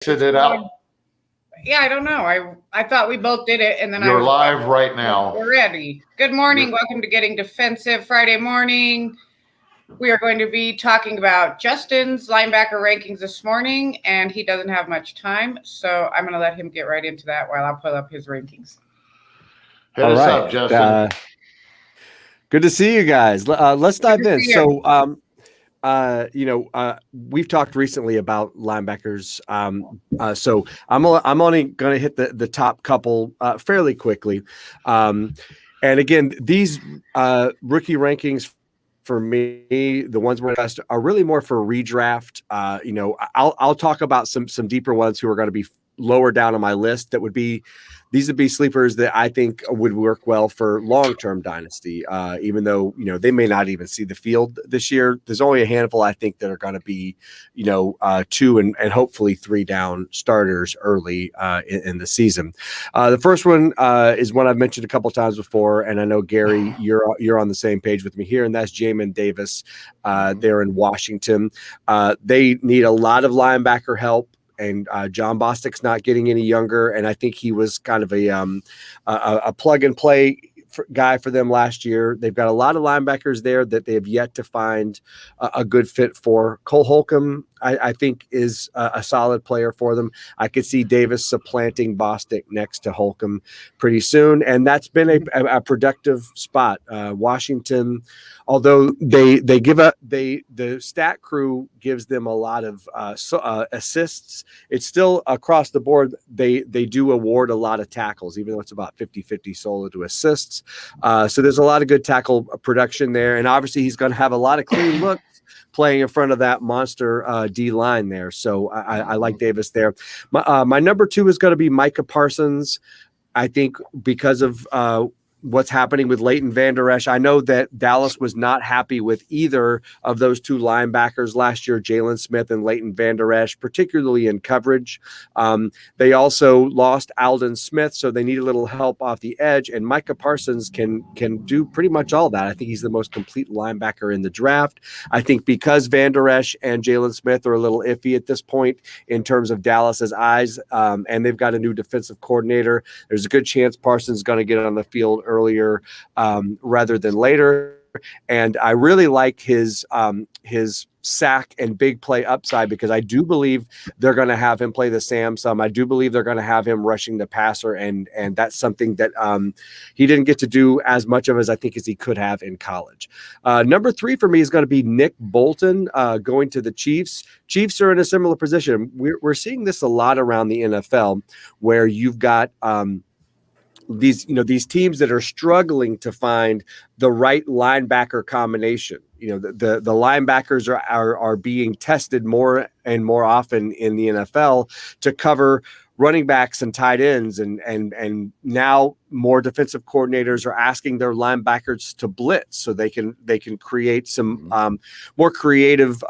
It out. Yeah, I don't know. I thought we both did it, and then You're live right now. We're ready. Good morning. Welcome to Getting Defensive Friday morning. We are going to be talking about Justin's linebacker rankings this morning, and he doesn't have much time, so I'm going to let him get right into that while I'll pull up his rankings. Hit us up, Justin. Good to see you guys. Let's dive in. So, we've talked recently about linebackers. So I'm only going to hit the top couple fairly quickly. And again, these rookie rankings for me, the ones we're best are really more for redraft. I'll talk about some deeper ones who are going to be lower down on my list. These would be sleepers that I think would work well for long-term dynasty, even though, they may not even see the field this year. There's only a handful, I think, that are going to be, 2 and hopefully 3 down starters early in the season. The first one is one I've mentioned a couple times before, and I know, Gary, you're on the same page with me here, and that's Jamin Davis. They're in Washington. They need a lot of linebacker help. And John Bostic's not getting any younger, and I think he was kind of a plug and play guy for them last year. They've got a lot of linebackers there that they have yet to find a good fit for. Cole Holcomb, I think, is a solid player for them. I could see Davis supplanting Bostic next to Holcomb pretty soon, and that's been a productive spot. Washington, although the stat crew gives them a lot of assists, it's still across the board. They do award a lot of tackles, even though it's about 50-50 solo to assists. So there's a lot of good tackle production there, and obviously he's going to have a lot of clean looks playing in front of that monster D line there. So I like Davis there. My number 2 is going to be Micah Parsons. I think because of what's happening with Leighton Vander Esch. I know that Dallas was not happy with either of those 2 linebackers last year, Jalen Smith and Leighton Vander Esch, particularly in coverage. They also lost Aldon Smith, so they need a little help off the edge, and Micah Parsons can do pretty much all that. I think he's the most complete linebacker in the draft. I think because Vander Esch and Jalen Smith are a little iffy at this point in terms of Dallas's eyes, and they've got a new defensive coordinator, there's a good chance Parsons is going to get on the field earlier rather than later. And I really like his sack and big play upside, because I do believe they're going to have him play the Sam some. I do believe they're going to have him rushing the passer, and that's something that he didn't get to do as much of as I think as he could have in college. Number 3 for me is going to be Nick Bolton going to the Chiefs. Chiefs are in a similar position. We're seeing this a lot around the NFL, where you've got these teams that are struggling to find the right linebacker combination. The linebackers are being tested more and more often in the NFL to cover running backs and tight ends, and now more defensive coordinators are asking their linebackers to blitz so they can create some more creative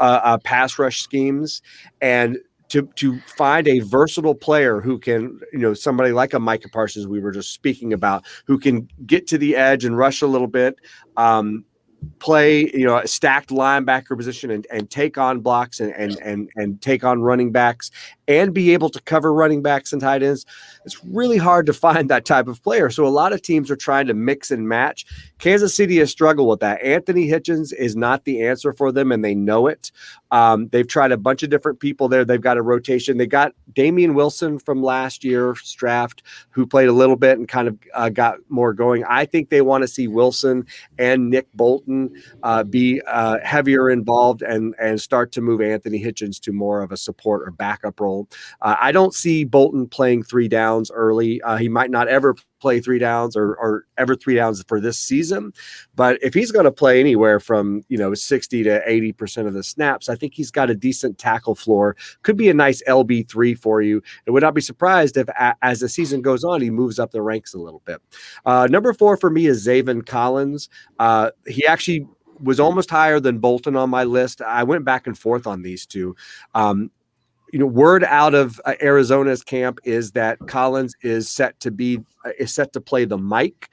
pass rush schemes, and to find a versatile player who can, somebody like a Micah Parsons we were just speaking about, who can get to the edge and rush a little bit, play, a stacked linebacker position and take on blocks and take on running backs and be able to cover running backs and tight ends. It's really hard to find that type of player. So a lot of teams are trying to mix and match. Kansas City has struggled with that. Anthony Hitchens is not the answer for them, and they know it. They've tried a bunch of different people there. They've got a rotation. They got Damian Wilson from last year's draft, who played a little bit and kind of got more going. I think they want to see Wilson and Nick Bolton be heavier involved and start to move Anthony Hitchens to more of a support or backup role. I don't see Bolton playing 3 downs early. He might not ever play 3 downs or ever 3 downs for this season. But if he's going to play anywhere from, 60 to 80% of the snaps, I think he's got a decent tackle floor. Could be a nice LB3 for you. I would not be surprised if as the season goes on, he moves up the ranks a little bit. Number 4 for me is Zavin Collins. He actually was almost higher than Bolton on my list. I went back and forth on these two. Word out of Arizona's camp is that Collins is set to play the Mike,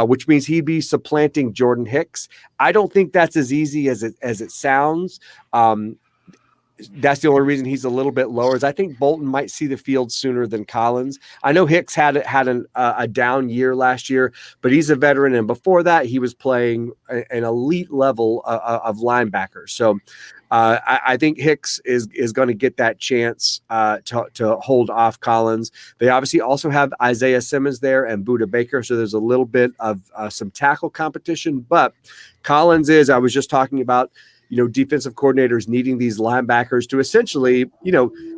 which means he'd be supplanting Jordan Hicks. I don't think that's as easy as it sounds. that's the only reason he's a little bit lower. Is I think Bolton might see the field sooner than Collins. I know Hicks had a down year last year, but he's a veteran, and before that, he was playing an elite level of linebacker. So I think Hicks is going to get that chance to hold off Collins. They obviously also have Isaiah Simmons there and Budda Baker, so there's a little bit of some tackle competition. But Collins I was just talking about, defensive coordinators needing these linebackers to essentially,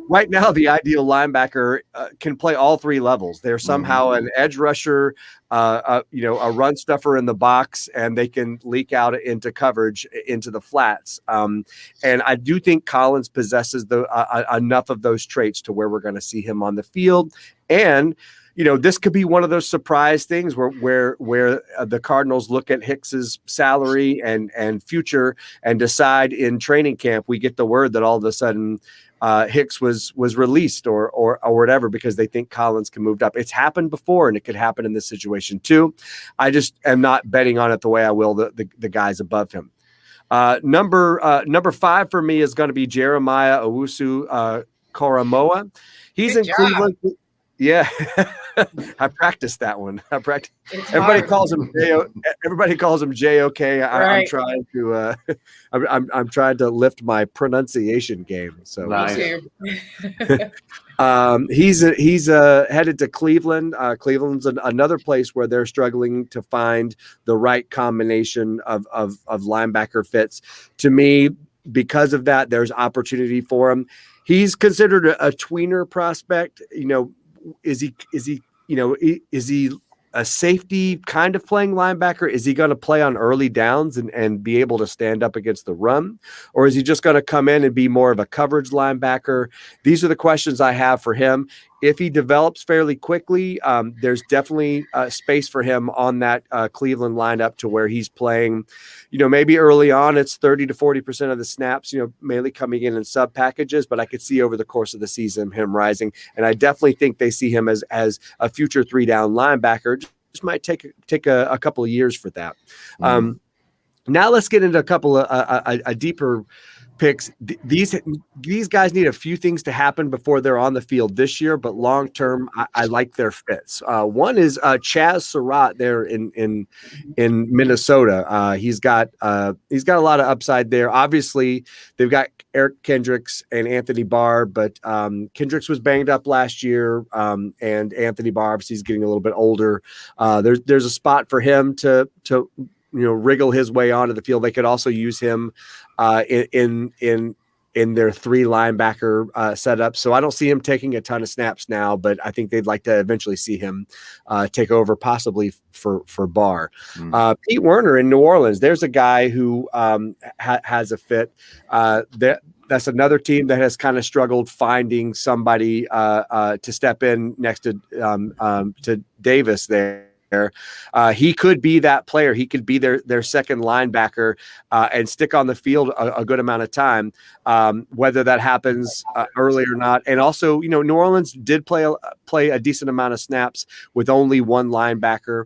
right now the ideal linebacker can play all three levels. They're somehow an edge rusher, a run stuffer in the box, and they can leak out into coverage into the flats. And I do think Collins possesses enough of those traits to where we're going to see him on the field. And this could be one of those surprise things where the Cardinals look at Hicks's salary and future and decide in training camp, we get the word that all of a sudden Hicks was released or whatever, because they think Collins can move up. It's happened before, and it could happen in this situation too. I just am not betting on it the way I will the guys above him. Number 5 for me is going to be Jeremiah Owusu Koromoa. He's in Cleveland. Yeah, I practiced that one. Everybody calls him JOK. I'm trying to I'm trying to lift my pronunciation game. So nice. He's headed to Cleveland. Cleveland's another place where they're struggling to find the right combination of linebacker fits. To me, because of that, there's opportunity for him. He's considered a tweener prospect. Is he a safety kind of playing linebacker? Is he going to play on early downs and be able to stand up against the run? Or is he just going to come in and be more of a coverage linebacker? These are the questions I have for him. If he develops fairly quickly, there's definitely space for him on that Cleveland lineup to where he's playing, maybe early on it's 30 to 40% of the snaps, mainly coming in sub packages, but I could see over the course of the season him rising. And I definitely think they see him as a future 3-down linebacker. Just might take a couple of years for that. Now let's get into a couple of a deeper picks. These guys need a few things to happen before they're on the field this year, but long term, I like their fits. One is Chaz Surratt there in Minnesota. He's got a lot of upside there. Obviously, they've got Eric Kendricks and Anthony Barr, but Kendricks was banged up last year, and Anthony Barr obviously is getting a little bit older. There's a spot for him to wriggle his way onto the field. They could also use him in their 3 linebacker setup. So I don't see him taking a ton of snaps now, but I think they'd like to eventually see him take over, possibly for Barr. Pete Werner in New Orleans. There's a guy who has a fit. That's another team that has kind of struggled finding somebody to step in next to Davis there. He could be that player. He could be their second linebacker and stick on the field a good amount of time, whether that happens early or not. And also, New Orleans did play a decent amount of snaps with only one linebacker,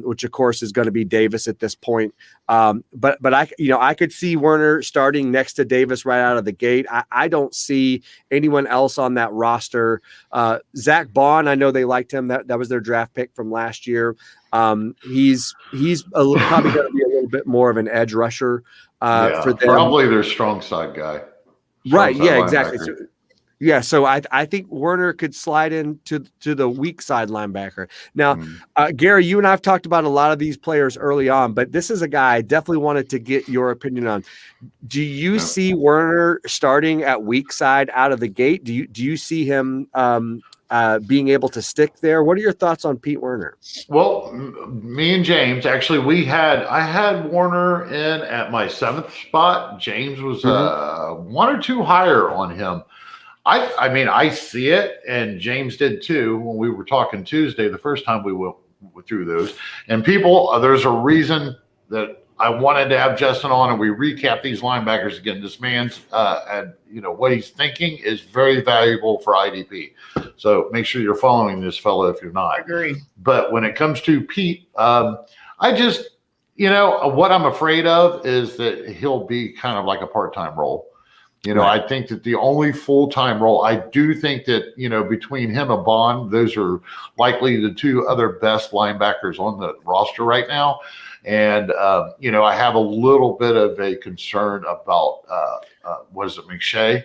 which of course is going to be Davis at this point. But I could see Werner starting next to Davis right out of the gate. I don't see anyone else on that roster. Zach Bond, I know they liked him. That was their draft pick from last year. He's probably going to be a little bit more of an edge rusher for them. Probably their strong side guy. Right. Yeah, exactly. So I think Werner could slide into the weak side linebacker. Now, Gary, you and I have talked about a lot of these players early on, but this is a guy I definitely wanted to get your opinion on. Do you see Werner starting at weak side out of the gate? Do you see him being able to stick there? What are your thoughts on Pete Werner? Well, me and James, actually, I had Werner in at my 7th spot. James was 1 or 2 higher on him. I mean, I see it, and James did too when we were talking Tuesday, the first time we went through those. And people, there's a reason that I wanted to have Justin on, and we recap these linebackers again. This man's, and what he's thinking is very valuable for IDP. So make sure you're following this fellow if you're not. Agree. But when it comes to Pete, I just, what I'm afraid of is that he'll be kind of like a part-time role. I think that the only full-time role, I do think that, between him and Bond, those are likely the two other best linebackers on the roster right now. And, I have a little bit of a concern about, McShay,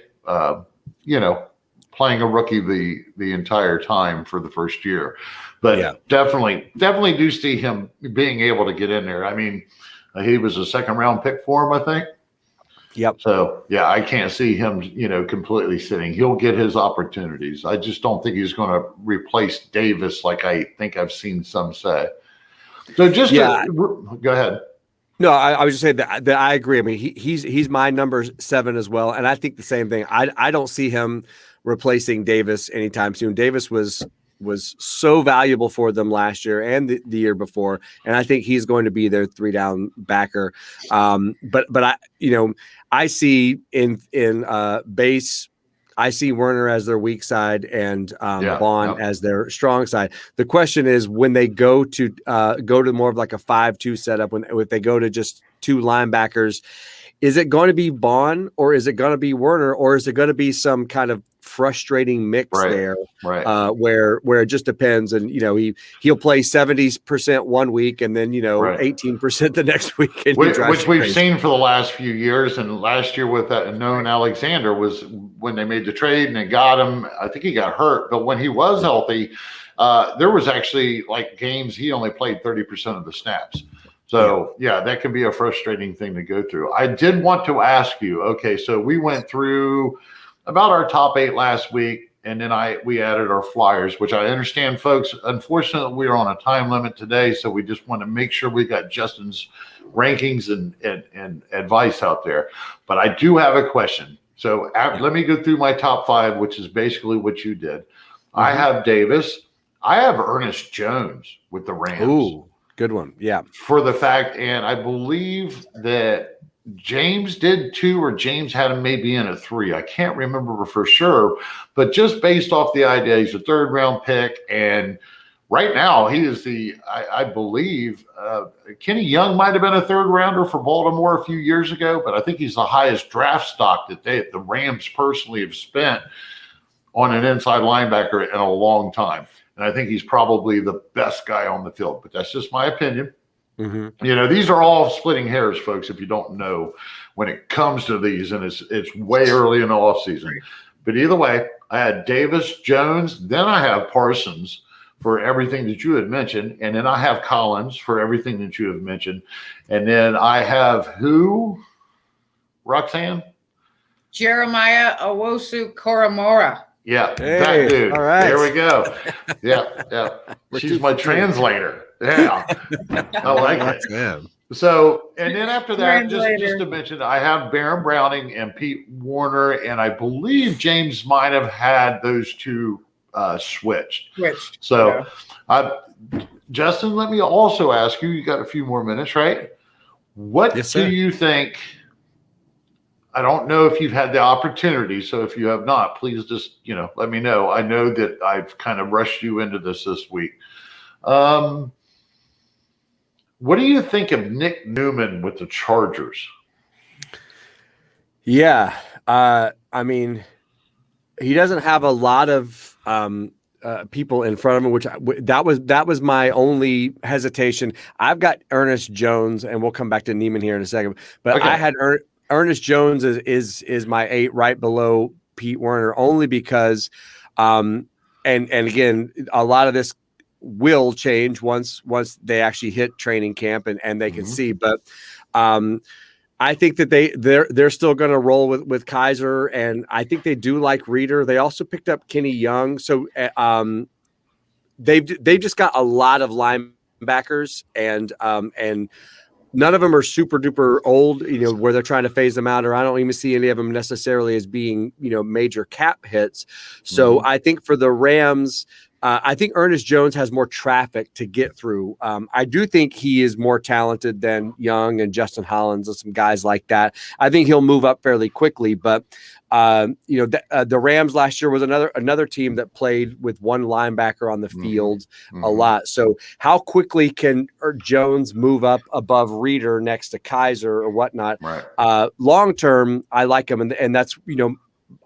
playing a rookie the entire time for the first year. But definitely do see him being able to get in there. I mean, he was a second-round pick for him, I think. Yep. So, I can't see him, completely sitting. He'll get his opportunities. I just don't think he's going to replace Davis like I think I've seen some say. So go ahead. No, I was just saying that I agree. I mean, he's my number 7 as well, and I think the same thing. I don't see him replacing Davis anytime soon. Davis was so valuable for them last year and the year before, and I think he's going to be their 3-down backer. But I see in base, I see Werner as their weak side and Bond as their strong side. The question is when they go to more of like a 5-2 setup, if they go to just 2 linebackers, is it going to be Bond or is it going to be Werner or is it going to be some kind of frustrating mix there, where it just depends, and he'll play 70% one week and then 18% the next week, and which we've seen for the last few years. And last year with that known Alexander was when they made the trade and they got him. I think he got hurt, but when he was healthy, there was actually like games he only played 30% of the snaps. So that can be a frustrating thing to go through. I did want to ask you, okay, so we went through about our top 8 last week, and then we added our flyers, which I understand, folks. Unfortunately, we are on a time limit today, so we just want to make sure we got Justin's rankings and advice out there. But I do have a question. So let me go through my top 5, which is basically what you did. Mm-hmm. I have Davis. I have Ernest Jones with the Rams. Ooh, good one. Yeah. For the fact, and I believe that James did 2, or James had him maybe in a 3. I can't remember for sure, but just based off the idea, he's a 3rd-round pick, and right now he is I believe Kenny Young might have been a 3rd-rounder for Baltimore a few years ago, but I think he's the highest draft stock that the Rams personally have spent on an inside linebacker in a long time, and I think he's probably the best guy on the field, but that's just my opinion. Mm-hmm. These are all splitting hairs, folks, if you don't know when it comes to these, and it's way early in the offseason. Right. But either way, I had Davis, Jones, then I have Parsons for everything that you had mentioned, and then I have Collins for everything that you have mentioned, and then I have who, Roxanne? Jeremiah Owusu-Koramoah. Yeah, that dude. All right. There we go. Yeah. She's my translator. Yeah, I like it. Man. So, and then after that, just to mention, I have Baron Browning and Pete Werner, and I believe James might have had those 2 switched. So, Justin, let me also ask you. You got a few more minutes, right? What do you think? I don't know if you've had the opportunity, so if you have not, please just let me know. I know that I've kind of rushed you into this week. What do you think of Nick Newman with the Chargers? Yeah, I mean, he doesn't have a lot of people in front of him, which that was my only hesitation. I've got Ernest Jones, and we'll come back to Newman here in a second. But okay. I had Ernest Jones is my 8 right below Pete Werner, only because, and again, a lot of this will change once they actually hit training camp and they can see. But I think that they're still going to roll with Kaiser, and I think they do like Reeder. They also picked up Kenny Young, so they've just got a lot of linebackers, and none of them are super duper old, where they're trying to phase them out, or I don't even see any of them necessarily as being major cap hits. So I think for the Rams, I think Ernest Jones has more traffic to get through. I do think he is more talented than Young and Justin Collins and some guys like that. I think he'll move up fairly quickly, but the Rams last year was another team that played with one linebacker on the field a lot. So how quickly can Jones move up above Reeder next to Kaiser or whatnot? Right. Long term, I like him, and that's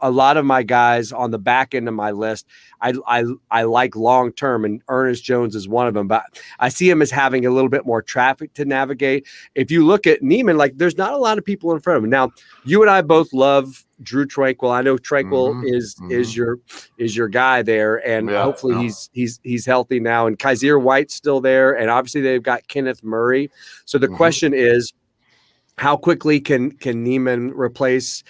a lot of my guys on the back end of my list. I like long term, and Ernest Jones is one of them. But I see him as having a little bit more traffic to navigate. If you look at Neiman, there's not a lot of people in front of him. Now, you and I both love Drew Tranquil. I know Tranquil is your guy there, and hopefully he's healthy now. And Kaiser White's still there, and obviously they've got Kenneth Murray. So the question is, how quickly can Neiman replace?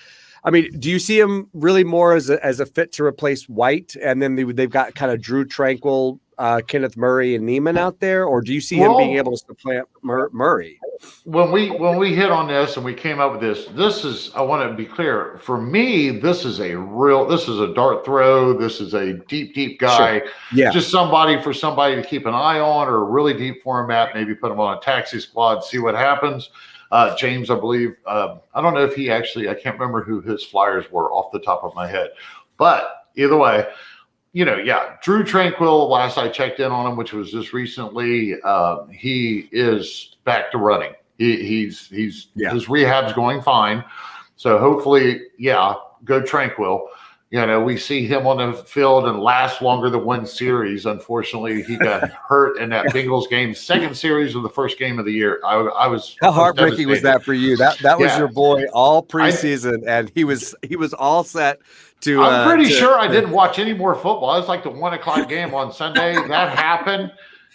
I mean, do you see him really more as a fit to replace White, and then they've got kind of Drew Tranquil, Kenneth Murray, and Neiman out there, or do you see him being able to supplant Murray? When we hit on this and we came up with this is, I want to be clear, for me, this is a dart throw. This is a deep guy. Sure. Yeah, just somebody to keep an eye on, or a really deep format. Maybe put him on a taxi squad, see what happens. James, I believe, I don't know if he actually, I can't remember who his flyers were off the top of my head, but either way, Drew Tranquil, last I checked in on him, which was just recently, he is back to running. His rehab's going fine. So hopefully, go Tranquil. We see him on the field and last longer than one series. Unfortunately, he got hurt in that Bengals game, second series of the first game of the year. I was how heartbreaking was that for you? That was your boy all preseason, and he was all set to. I'm pretty sure I didn't watch any more football. It was like the 1:00 game on Sunday. That happened,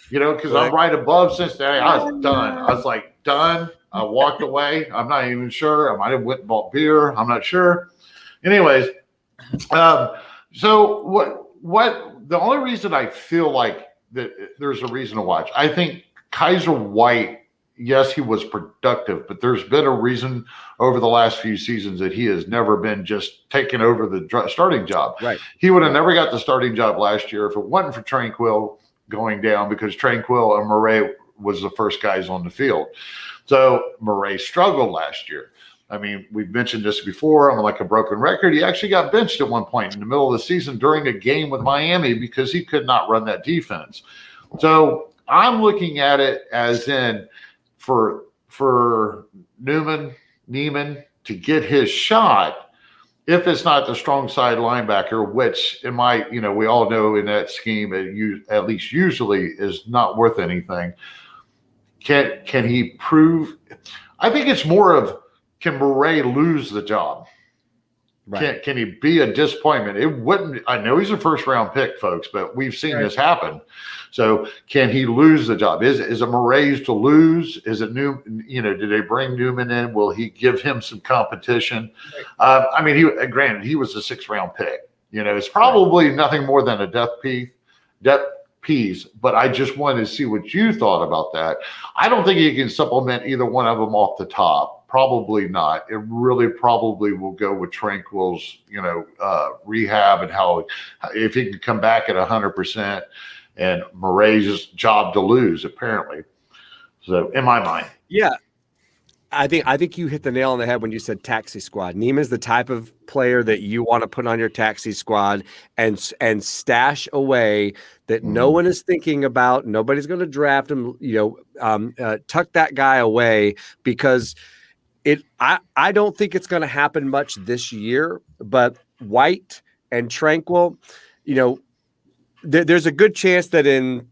because I'm right above Cincinnati. I was done. I was done. I walked away. I'm not even sure. I might have went and bought beer. I'm not sure. Anyways. So what the only reason I feel like that there's a reason to watch, I think Kaiser White, yes, he was productive, but there's been a reason over the last few seasons that he has never been just taking over the starting job. Right. He would have never got the starting job last year if it wasn't for Tranquil going down, because Tranquil and Murray was the first guys on the field. So Murray struggled last year. I mean, we've mentioned this before. I'm like a broken record. He actually got benched at one point in the middle of the season during a game with Miami because he could not run that defense. So I'm looking at it as in for Newman to get his shot, if it's not the strong side linebacker, which we all know in that scheme, at least usually is not worth anything. Can he prove? I think it's more of, can Murray lose the job? Right. Can he be a disappointment? It wouldn't. I know he's a first-round pick, folks, but we've seen this happen. So can he lose the job? Is it Murray's to lose? Is it did they bring Newman in? Will he give him some competition? Granted, he was a 6th-round pick. It's probably nothing more than a depth piece, but I just wanted to see what you thought about that. I don't think you can supplement either one of them off the top. Probably not. It really probably will go with Tranquil's, rehab and how if he can come back at 100%, and Murray's job to lose, apparently. So, in my mind, I think you hit the nail on the head when you said taxi squad. Neiman's the type of player that you want to put on your taxi squad and stash away that no one is thinking about. Nobody's going to draft him. Tuck that guy away, because I don't think it's going to happen much this year. But White and Tranquil, there's a good chance that in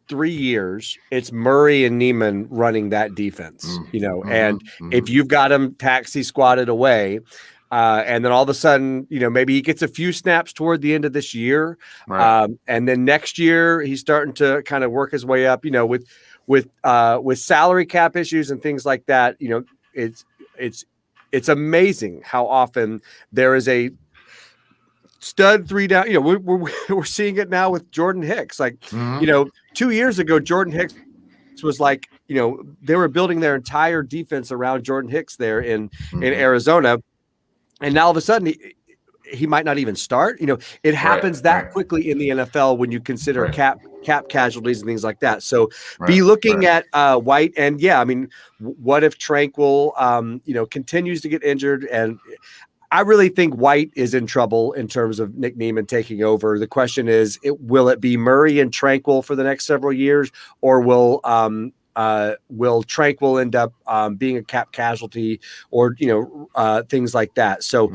3 years, it's Murray and Neiman running that defense, and if you've got him taxi squatted away, and then all of a sudden, maybe he gets a few snaps toward the end of this year. Right. And then next year he's starting to kind of work his way up, with salary cap issues and things like that. It's amazing how often there is a stud 3 down. We're seeing it now with Jordan Hicks. 2 years ago, Jordan Hicks was they were building their entire defense around Jordan Hicks there in Arizona, and now all of a sudden he might not even start. It happens that quickly in the NFL when you consider cap casualties and things like that. So be looking at White. And yeah, I mean, what if Tranquil, continues to get injured? And I really think White is in trouble in terms of Nick Neiman taking over. The question is, will it be Murray and Tranquil for the next several years, or will Tranquil end up being a cap casualty, or things like that? So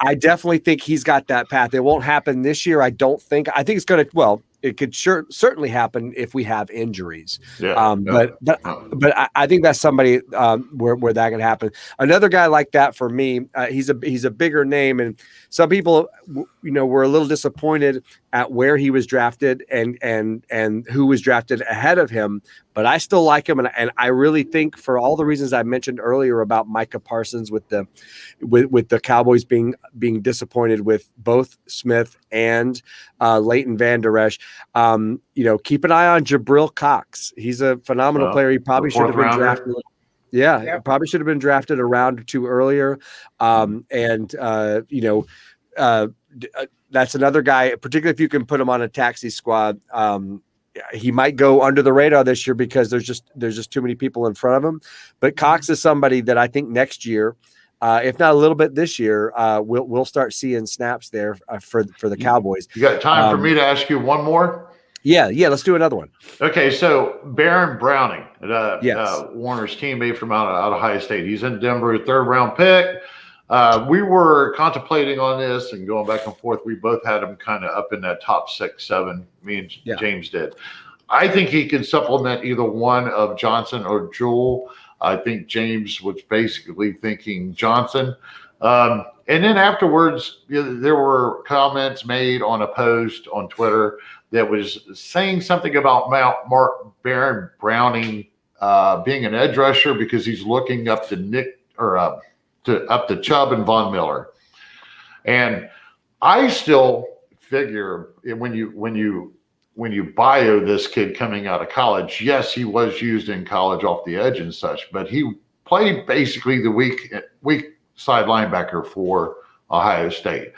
I definitely think he's got that path. It won't happen this year. I think it's going to. Well, it could certainly happen if we have injuries. But I think that's somebody where that can happen. Another guy like that for me, he's a bigger name, and some people, were a little disappointed at where he was drafted and who was drafted ahead of him. But I still like him, and I really think, for all the reasons I mentioned earlier about Micah Parsons, with the Cowboys being disappointed with both Smith and Leighton Vander Esch. Keep an eye on Jabril Cox. He's a phenomenal player. He probably should have been drafted. Yeah, probably should have been drafted a round or two earlier. That's another guy, particularly if you can put him on a taxi squad. He might go under the radar this year because there's just too many people in front of him. But Cox is somebody that I think next year, if not a little bit this year, we'll start seeing snaps there for the Cowboys. You got time for me to ask you one more? Yeah. Let's do another one. Okay, so Baron Browning, yes. Warner's teammate from out of Ohio State. He's in Denver, 3rd round pick. We were contemplating on this and going back and forth. We both had him kind of up in that top 6, 7. Me and James did. I think he can supplement either one of Johnson or Jewell. I think James was basically thinking Johnson. And then afterwards, there were comments made on a post on Twitter that was saying something about Baron Browning being an edge rusher because he's looking up to up to Chubb and Von Miller. And I still figure when you bio this kid coming out of college, yes, he was used in college off the edge and such, but he played basically the weak side linebacker for Ohio State.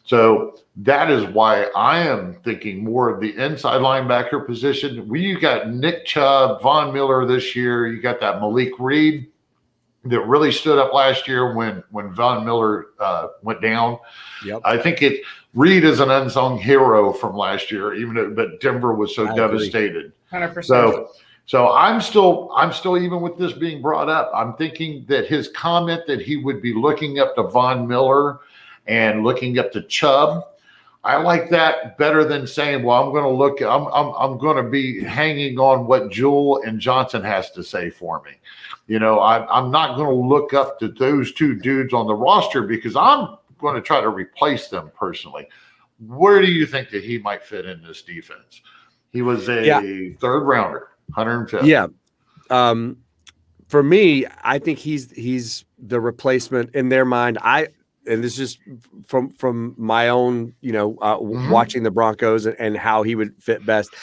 So that is why I am thinking more of the inside linebacker position. You got Nick Chubb, Von Miller this year. You got that Malik Reed that really stood up last year when Von Miller went down. Yep. I think Reed is an unsung hero from last year, but Denver was so devastated. 100%. So I'm still even with this being brought up, I'm thinking that his comment that he would be looking up to Von Miller and looking up to Chubb, I like that better than saying, well, I'm going to be hanging on what Jewell and Johnson has to say for me. I'm not going to look up to those two dudes on the roster because I'm going to try to replace them personally. Where do you think that he might fit in this defense? He was a 3rd rounder, 105th. Yeah. For me, I think he's the replacement in their mind. And this is from my own, watching the Broncos and how he would fit best.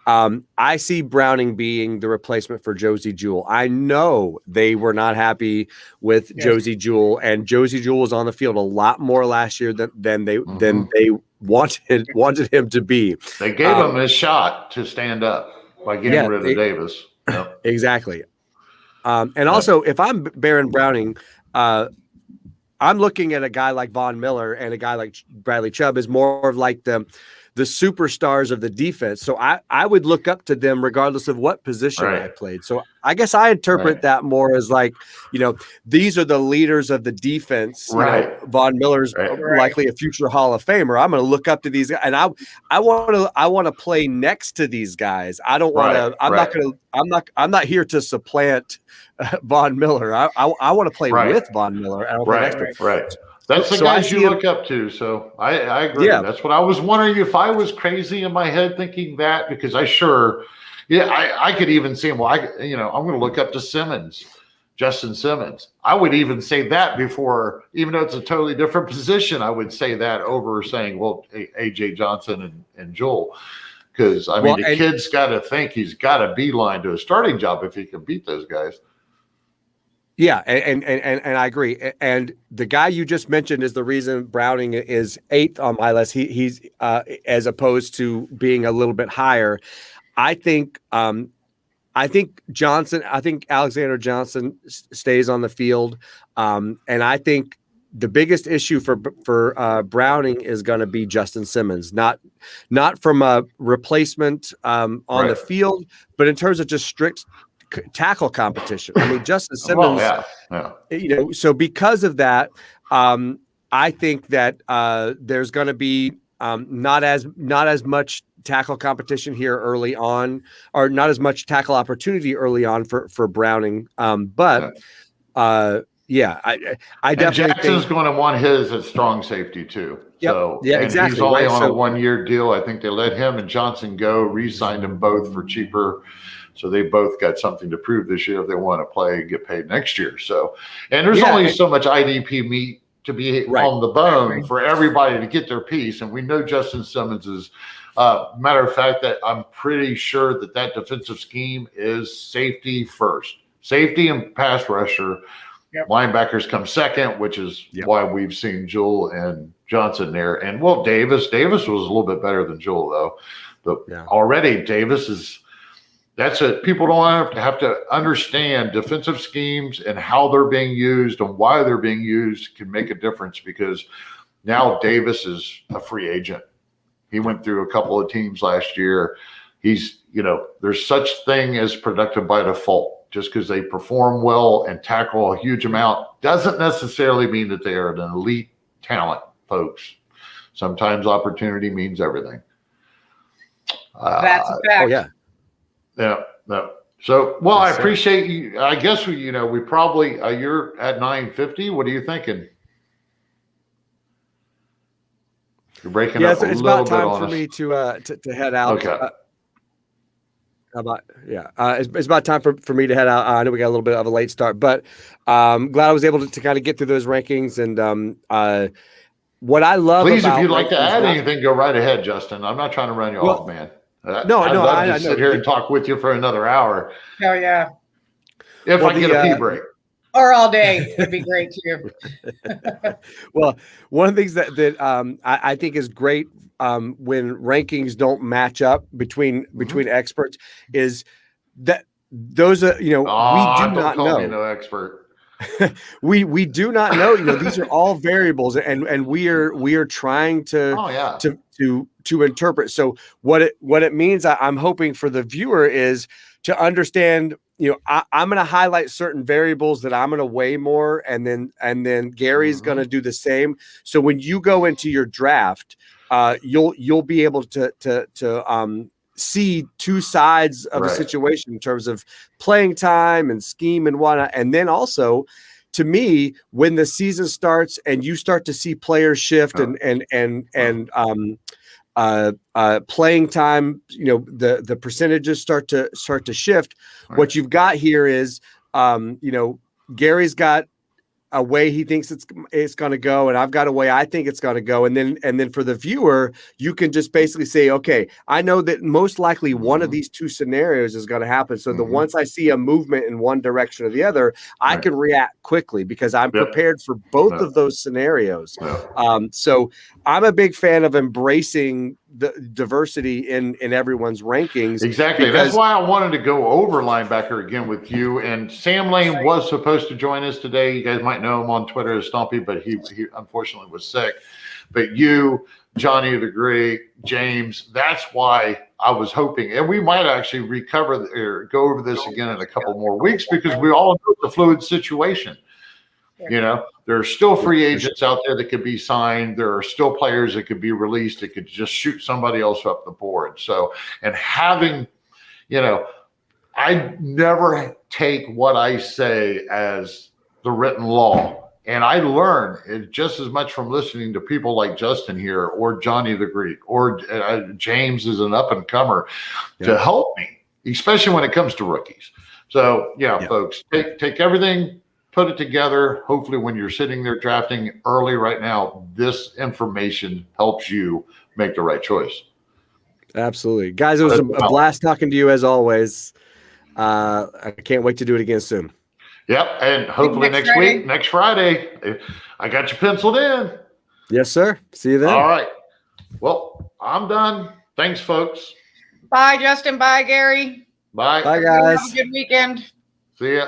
I see Browning being the replacement for Josie Jewell. I know they were not happy with Josie Jewell, and Josie Jewell was on the field a lot more last year than they wanted him to be. They gave him his shot to stand up by getting rid of Davis. Yep. Exactly. And also, if I'm Baron Browning, I'm looking at a guy like Von Miller and a guy like Bradley Chubb as more of like the superstars of the defense. So I would look up to them regardless of what position I played. So I guess I interpret that more as like, these are the leaders of the defense. Von Miller's likely a future Hall of Famer. I'm going to look up to these guys, and I want to play next to these guys. I don't want to. I'm not here to supplant Von Miller. I want to play with Von Miller. That's the guys you look up to. So I agree. Yeah. That's what I was wondering if I was crazy in my head thinking that, because I could even see him. Well, I'm going to look up to Simmons, Justin Simmons. I would even say that before, even though it's a totally different position, I would say that over saying, well, AJ Johnson and Joel. Because, the kid's got to think he's got a beeline to a starting job if he can beat those guys. Yeah, and I agree. And the guy you just mentioned is the reason Browning is 8th on my list. He's as opposed to being a little bit higher. I think Johnson. I think Alexander Johnson stays on the field, and I think the biggest issue for Browning is going to be Justin Simmons, not from a replacement on the field, but in terms of just strict tackle competition. I mean, Justin Simmons, so because of that, I think that there's going to be not as much tackle competition here early on, or not as much tackle opportunity early on for Browning. I definitely Jackson's going to want his at strong safety too. Yep. So yeah, exactly. He's only on a 1-year deal. I think they let him and Johnson go, re-signed them both for cheaper. So they both got something to prove this year if they want to play and get paid next year. So, and there's only so much IDP meat to be on the bone for everybody to get their piece. And we know Justin Simmons is, matter of fact, that I'm pretty sure that defensive scheme is safety first. Safety and pass rusher. Linebackers come second, which is why we've seen Jewell and Johnson there. And Davis was a little bit better than Jewell though. But already Davis is. That's it. People don't have to understand defensive schemes and how they're being used and why they're being used can make a difference, because now Davis is a free agent. He went through a couple of teams last year. He's, there's such thing as productive by default. Just because they perform well and tackle a huge amount doesn't necessarily mean that they are an elite talent, folks. Sometimes opportunity means everything. That's a fact. Oh, yeah. Yeah, no. So, I appreciate you. I guess we probably you're at 950. What are you thinking? You're breaking up a little bit. It's about time for me to head out. Okay. It's about time for me to head out. I know we got a little bit of a late start, but glad I was able to kind of get through those rankings. And what I love, please, if you'd like to add anything, go right ahead, Justin. I'm not trying to run you off, man. I'd love to sit here and talk with you for another hour. Oh yeah. If I get a pee break. Or all day, it'd be great too. Well, one of the things that I think is great when rankings don't match up between experts is that those are we do not know. Me no expert. we do not know. These are all variables, and we are trying to interpret. So what it means, I'm hoping for the viewer, is to understand. I'm going to highlight certain variables that I'm going to weigh more, and then Gary's going to do the same. So when you go into your draft, you'll be able to see two sides of a situation in terms of playing time and scheme and whatnot. And then also, to me, when the season starts and you start to see players shift and playing time, the percentages start to shift. Right. What you've got here is, Gary's got a way he thinks it's going to go, and I've got a way I think it's going to go, and then for the viewer, you can just basically say, okay, I know that most likely one of these two scenarios is going to happen. So once I see a movement in one direction or the other, I can react quickly because I'm prepared for both of those scenarios. So I'm a big fan of embracing the diversity in everyone's rankings. Exactly. That's why I wanted to go over linebacker again with you. And Sam Lane was supposed to join us today. You guys might know him on Twitter as Stumpy, but he unfortunately was sick. But you, Johnny the Great, James, that's why I was hoping. And we might actually go over this again in a couple more weeks, because we all know it's a fluid situation. There are still free agents out there that could be signed. There are still players that could be released. That could just shoot somebody else up the board. So, and having, I never take what I say as the written law. And I learn it just as much from listening to people like Justin here, or Johnny the Greek, or James is an up and comer to help me, especially when it comes to rookies. So, folks, take everything, put it together. Hopefully when you're sitting there drafting early right now, this information helps you make the right choice. Absolutely. Guys, it was a blast talking to you as always. I can't wait to do it again soon. Yep. And hopefully next next Friday, I got you penciled in. Yes, sir. See you then. All right. Well, I'm done. Thanks, folks. Bye, Justin. Bye, Gary. Bye. Bye, Everyone guys. have a good weekend. See ya.